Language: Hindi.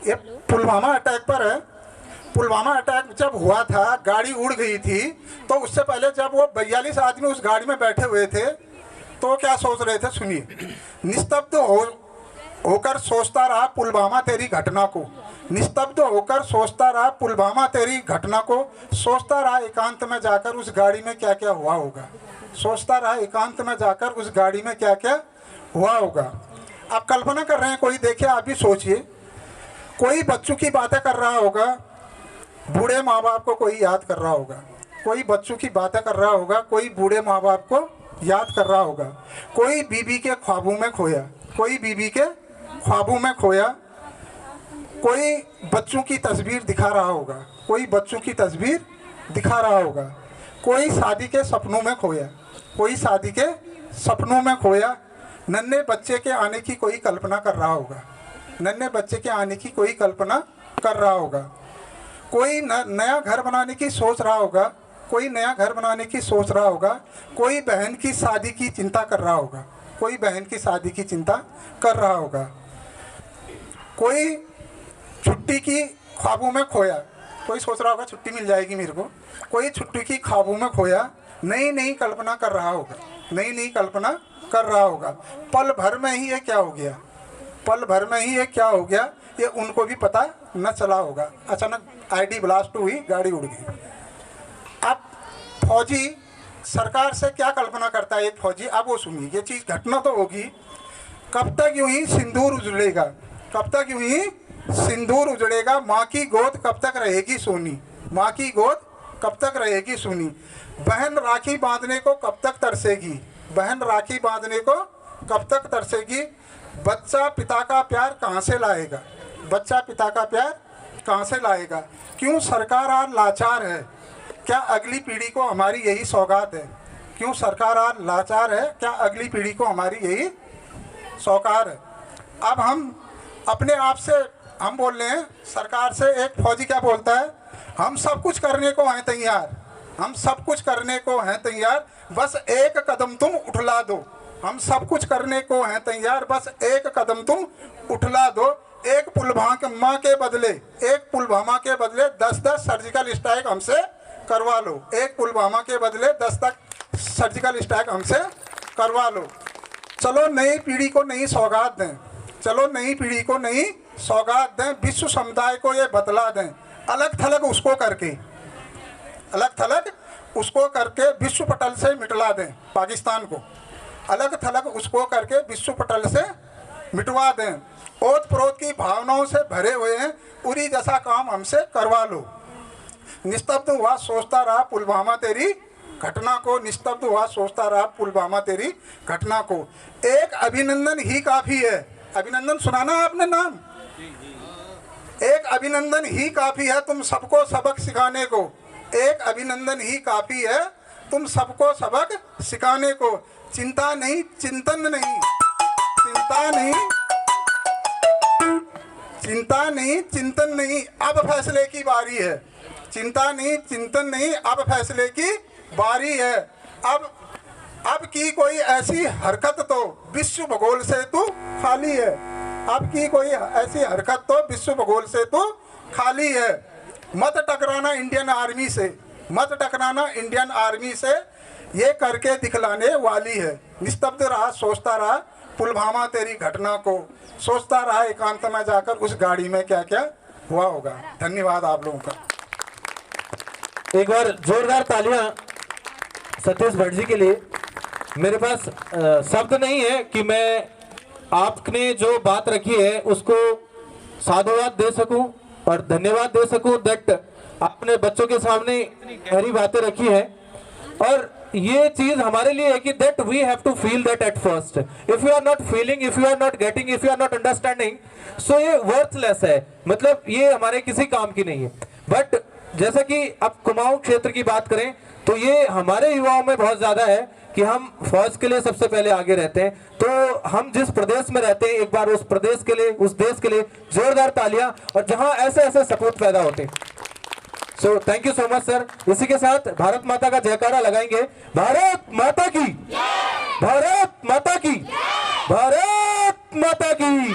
ये पुलवामा अटैक पर है। पुलवामा अटैक जब हुआ था, गाड़ी उड़ गई थी, तो उससे पहले जब वो 42 आदमी उस गाड़ी में बैठे हुए थे तो क्या सोच रहे थे, सुनिए। निस्तब्ध होकर सोचता रहा पुलवामा तेरी घटना को, निस्तब्ध होकर सोचता रहा पुलवामा तेरी घटना को, सोचता रहा एकांत में जाकर उस गाड़ी में क्या क्या हुआ होगा, सोचता रहा एकांत में जाकर उस गाड़ी में क्या क्या हुआ होगा। आप कल्पना कर रहे हैं, कोई देखिए, आप भी सोचिए, कोई बच्चों की बातें कर रहा होगा, बूढ़े माँ बाप को कोई याद कर रहा होगा, कोई बच्चों की बातें कर रहा होगा, कोई बूढ़े माँ बाप को याद कर रहा होगा, कोई बीबी के ख्वाबों में खोया, कोई बीबी के ख्वाबों में खोया, कोई बच्चों की तस्वीर दिखा रहा होगा, कोई बच्चों की तस्वीर दिखा रहा होगा, कोई शादी के सपनों में खोया, कोई शादी के सपनों में खोया, नन्हे बच्चे के आने की कोई कल्पना कर रहा होगा, नन्हे बच्चे के आने की कोई कल्पना कर रहा होगा, कोई नया घर बनाने की सोच रहा होगा, कोई नया घर बनाने की सोच रहा होगा, कोई बहन की शादी की चिंता कर रहा होगा, कोई बहन की शादी की चिंता कर रहा होगा, कोई छुट्टी की ख्वाबों में खोया, कोई सोच रहा होगा छुट्टी मिल जाएगी मेरे को, कोई छुट्टी की ख्वाबों में खोया, नई नई कल्पना कर रहा होगा, नई नई कल्पना कर रहा होगा। पल भर में ही ये क्या हो गया, पल भर में ही ये क्या हो गया, ये उनको भी पता न चला होगा। अचानक आईडी ब्लास्ट हुई, गाड़ी उड़ गई। अब फौजी सरकार से क्या कल्पना करता है एक फौजी, अब वो सुनिए, ये चीज़ घटना तो होगी। कब तक यूं ही सिंदूर उजड़ेगा, कब तक यूं ही सिंदूर उजड़ेगा, माँ की गोद कब तक रहेगी सोनी, माँ की गोद कब तक रहेगी सोनी, बहन राखी बांधने को कब तक तरसेगी, बहन राखी बांधने को कब तक तरसेगी, बच्चा पिता का प्यार कहाँ से लाएगा, बच्चा पिता का प्यार कहाँ से लाएगा, क्यों सरकार आज लाचार है, क्या अगली पीढ़ी को हमारी यही सौगात है, क्यों सरकार आज लाचार है, क्या अगली पीढ़ी को हमारी यही सौगात है। अब हम अपने आप से हम बोल रहे हैं, सरकार से एक फौजी क्या बोलता है, हम सब कुछ करने को हैं तैयार, हम सब कुछ करने को हैं तैयार, बस एक कदम तुम उठला दो, हम सब कुछ करने को हैं तैयार, बस एक कदम तुम उठला दो, एक पुलवामा के बदले, एक पुलवामा के बदले 10-10 सर्जिकल स्ट्राइक हमसे करवा लो, एक पुलवामा के बदले 10 सर्जिकल स्ट्राइक हमसे करवा लो। चलो नई पीढ़ी को नई सौगात दें, चलो नई पीढ़ी को नई सौगात दें, विश्व समुदाय को ये बतला दें, अलग थलग उसको करके, अलग थलग उसको करके विश्व पटल से मिटला दें, पाकिस्तान को अलग थलग उसको करके विश्व पटल से मिटवा दें। ओत प्रोत की भावनाओं से भरे हुए हैं, उरी जैसा काम हमसे करवा लो। निस्तब्ध हुआ सोचता रहा पुलवामा तेरी घटना को, निस्तब्ध हुआ सोचता रहा पुलवामा तेरी घटना को, एक अभिनंदन ही काफ़ी है, अभिनंदन सुनाना आपने नाम, एक अभिनंदन ही काफ़ी है तुम सबको सबक सिखाने को, एक अभिनंदन ही काफ़ी है तुम सबको सबक सिखाने को, चिंता नहीं चिंतन नहीं, चिंता नहीं चिंता नहीं चिंतन नहीं, अब फैसले की बारी है, चिंता नहीं चिंतन नहीं, अब फैसले की बारी है। अब की कोई ऐसी हरकत तो विश्व भूगोल से तू खाली है, अब की कोई ऐसी हरकत तो विश्व भूगोल से तू खाली है। मत टकराना इंडियन आर्मी से, मत टकराना इंडियन आर्मी से, ये करके दिखलाने वाली है। निस्तब्ध रहा सोचता रहा पुलवामा तेरी घटना को, सोचता रहा एकांत में जाकर उस गाड़ी में क्या क्या हुआ होगा। धन्यवाद आप लोगों का। एक बार जोरदार तालियां सतीश भट्ट जी के लिए। मेरे पास शब्द नहीं है कि मैं आपने जो बात रखी है उसको साधुवाद दे सकूं और धन्यवाद दे सकूं, दैट आपने बच्चों के सामने इतनी गहरी बातें रखी है। और ये चीज हमारे लिए है कि that we have to feel that at first, if you are not feeling, if you are not getting, if you are not understanding, so ये वर्थलेस है, मतलब ये हमारे किसी काम की नहीं है। बट जैसा कि अब कुमाऊं क्षेत्र की बात करें तो ये हमारे युवाओं में बहुत ज्यादा है कि हम फौज के लिए सबसे पहले आगे रहते हैं। तो हम जिस प्रदेश में रहते हैं, एक बार उस प्रदेश के लिए, उस देश के लिए जोरदार तालियां, और जहां ऐसे ऐसे सपूत पैदा होते हैं। So thank you so much sir. इसी के साथ भारत माता का जयकारा लगाएंगे। भारत माता की, भारत माता की, भारत माता की।